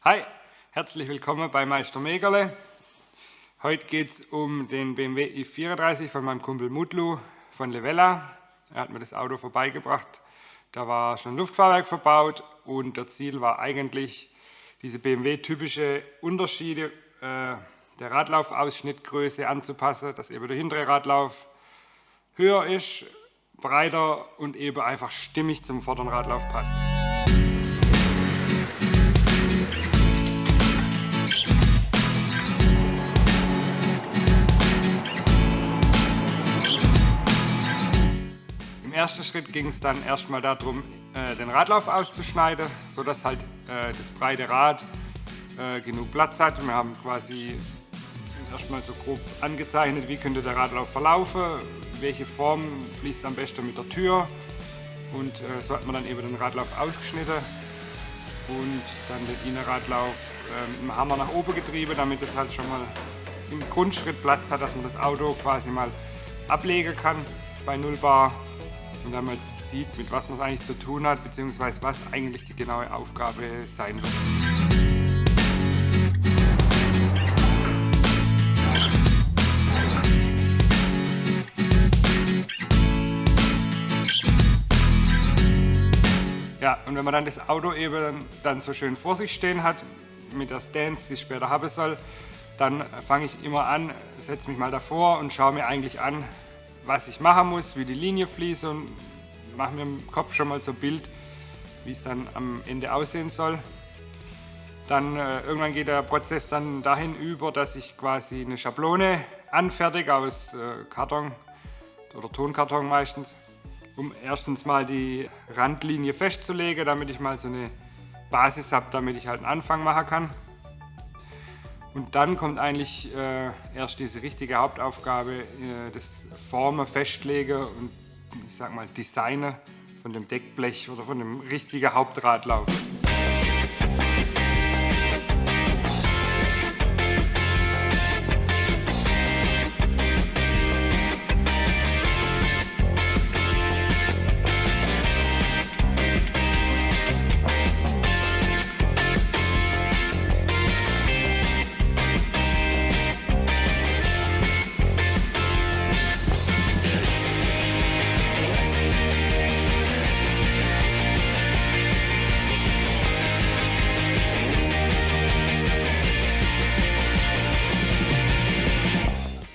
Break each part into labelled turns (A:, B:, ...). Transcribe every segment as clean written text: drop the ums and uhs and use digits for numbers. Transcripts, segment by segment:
A: Hi, herzlich willkommen bei Meister Megerle. Heute geht es um den BMW i34 von meinem Kumpel Mutlu von Levella. Er hat mir das Auto vorbeigebracht. Da war schon Luftfahrwerk verbaut und das Ziel war eigentlich, diese BMW-typische Unterschiede der Radlaufausschnittgröße anzupassen, dass eben der hintere Radlauf höher ist, breiter und eben einfach stimmig zum vorderen Radlauf passt. Im ersten Schritt ging es dann erstmal darum, den Radlauf auszuschneiden, sodass halt das breite Rad genug Platz hat. Wir haben quasi erstmal so grob angezeichnet, wie könnte der Radlauf verlaufen, welche Form fließt am besten mit der Tür, und so hat man dann eben den Radlauf ausgeschnitten und dann den Innenradlauf im Hammer nach oben getrieben, damit es halt schon mal im Grundschritt Platz hat, dass man das Auto quasi mal ablegen kann bei 0 Bar und dann mal sieht, mit was man es eigentlich zu tun hat, beziehungsweise was eigentlich die genaue Aufgabe sein wird. Ja, und wenn man dann das Auto eben dann so schön vor sich stehen hat, mit der Stance, die ich später haben soll, dann fange ich immer an, setze mich mal davor und schaue mir eigentlich an, was ich machen muss, wie die Linie fließt, und mache mir im Kopf schon mal so ein Bild, wie es dann am Ende aussehen soll. Dann irgendwann geht der Prozess dann dahin über, dass ich quasi eine Schablone anfertige aus Karton oder Tonkarton meistens, um erstens mal die Randlinie festzulegen, damit ich mal so eine Basis habe, damit ich halt einen Anfang machen kann. Und dann kommt eigentlich erst diese richtige Hauptaufgabe, das Formen, Festlegen und ich sag mal Designen von dem Deckblech oder von dem richtigen Hauptradlauf.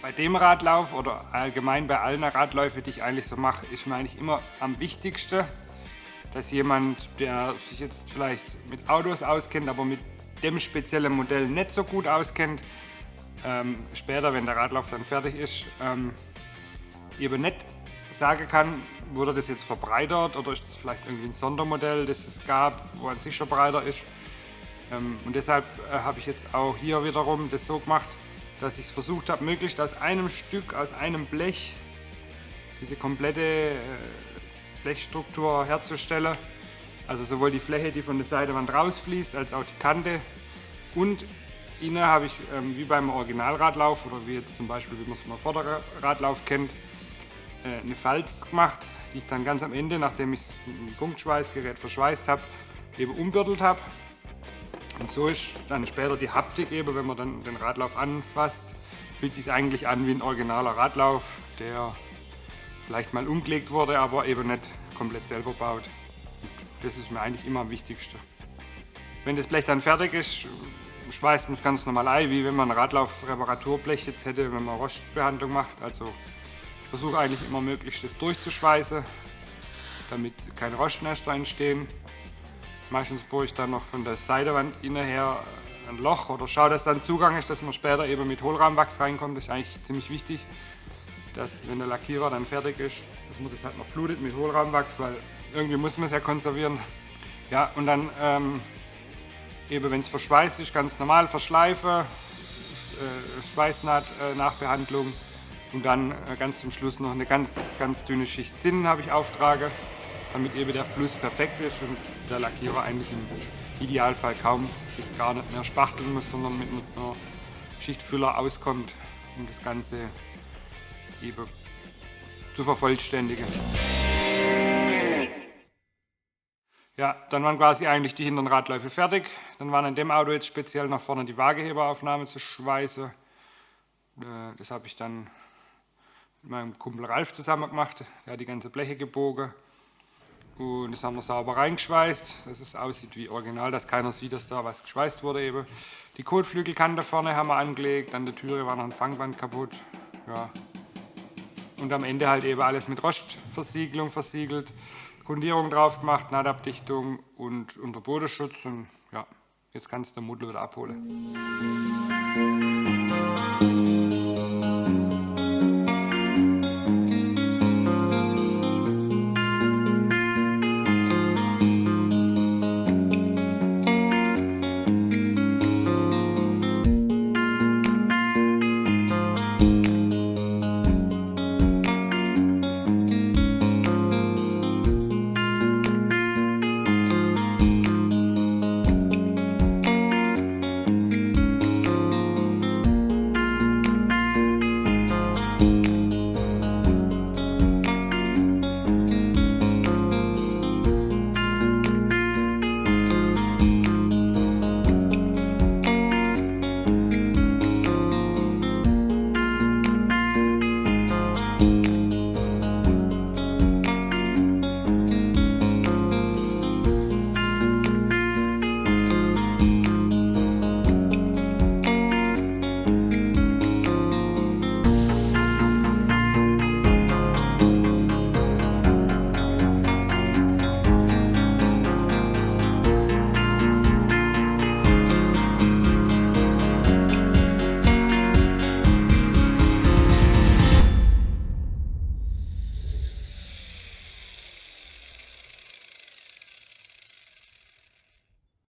A: Bei dem Radlauf oder allgemein bei allen Radläufen, die ich eigentlich so mache, ist mir eigentlich immer am wichtigsten, dass jemand, der sich jetzt vielleicht mit Autos auskennt, aber mit dem speziellen Modell nicht so gut auskennt, später, wenn der Radlauf dann fertig ist, eben nicht sagen kann, wurde das jetzt verbreitert oder ist das vielleicht irgendwie ein Sondermodell, das es gab, wo an sich schon breiter ist. Und deshalb habe ich jetzt auch hier wiederum das so gemacht, dass ich es versucht habe, möglichst aus einem Stück, aus einem Blech, diese komplette Blechstruktur herzustellen. Also sowohl die Fläche, die von der Seitewand rausfließt, als auch die Kante. Und innen habe ich, wie beim Originalradlauf oder wie jetzt zum Beispiel, wie man es vom Vorderradlauf kennt, eine Falz gemacht, die ich dann ganz am Ende, nachdem ich es mit einem Punktschweißgerät verschweißt habe, eben umbürdelt habe. Und so ist dann später die Haptik eben, wenn man dann den Radlauf anfasst, fühlt es sich eigentlich an wie ein originaler Radlauf, der vielleicht mal umgelegt wurde, aber eben nicht komplett selber baut. Und das ist mir eigentlich immer am wichtigsten. Wenn das Blech dann fertig ist, schweißt man es ganz normal ein, wie wenn man ein Radlauf-Reparaturblech jetzt hätte, wenn man Rostbehandlung macht. Also ich versuche eigentlich immer möglichst das durchzuschweißen, damit keine Rostnester entstehen. Meistens bohre ich dann noch von der Seitewand innen her ein Loch oder schaue, dass dann Zugang ist, dass man später eben mit Hohlrahmenwachs reinkommt. Das ist eigentlich ziemlich wichtig, dass wenn der Lackierer dann fertig ist, dass man das halt noch flutet mit Hohlrahmenwachs, weil irgendwie muss man es ja konservieren. Ja, und dann eben, wenn es verschweißt ist, ganz normal verschleifen, Schweißnaht Nachbehandlung und dann ganz zum Schluss noch eine ganz dünne Schicht Zinnen habe ich auftrage, damit eben der Fluss perfekt ist und der Lackierer eigentlich im Idealfall kaum bis gar nicht mehr spachteln muss, sondern mit einer Schicht Füller auskommt, um das Ganze eben zu vervollständigen. Ja, dann waren quasi eigentlich die hinteren Radläufe fertig. Dann waren an dem Auto jetzt speziell nach vorne die Waageheberaufnahme zu schweißen. Das habe ich dann mit meinem Kumpel Ralf zusammen gemacht. Der hat die ganze Bleche gebogen. Und das haben wir sauber reingeschweißt, dass es aussieht wie original, dass keiner sieht, dass da was geschweißt wurde eben. Die Kotflügelkante vorne haben wir angelegt, an der Türe war noch ein Fangband kaputt. Ja. Und am Ende halt eben alles mit Rostversiegelung versiegelt, Grundierung drauf gemacht, Nahdabdichtung und Unterbodenschutz. Und ja, jetzt kannst du den Muddel wieder abholen.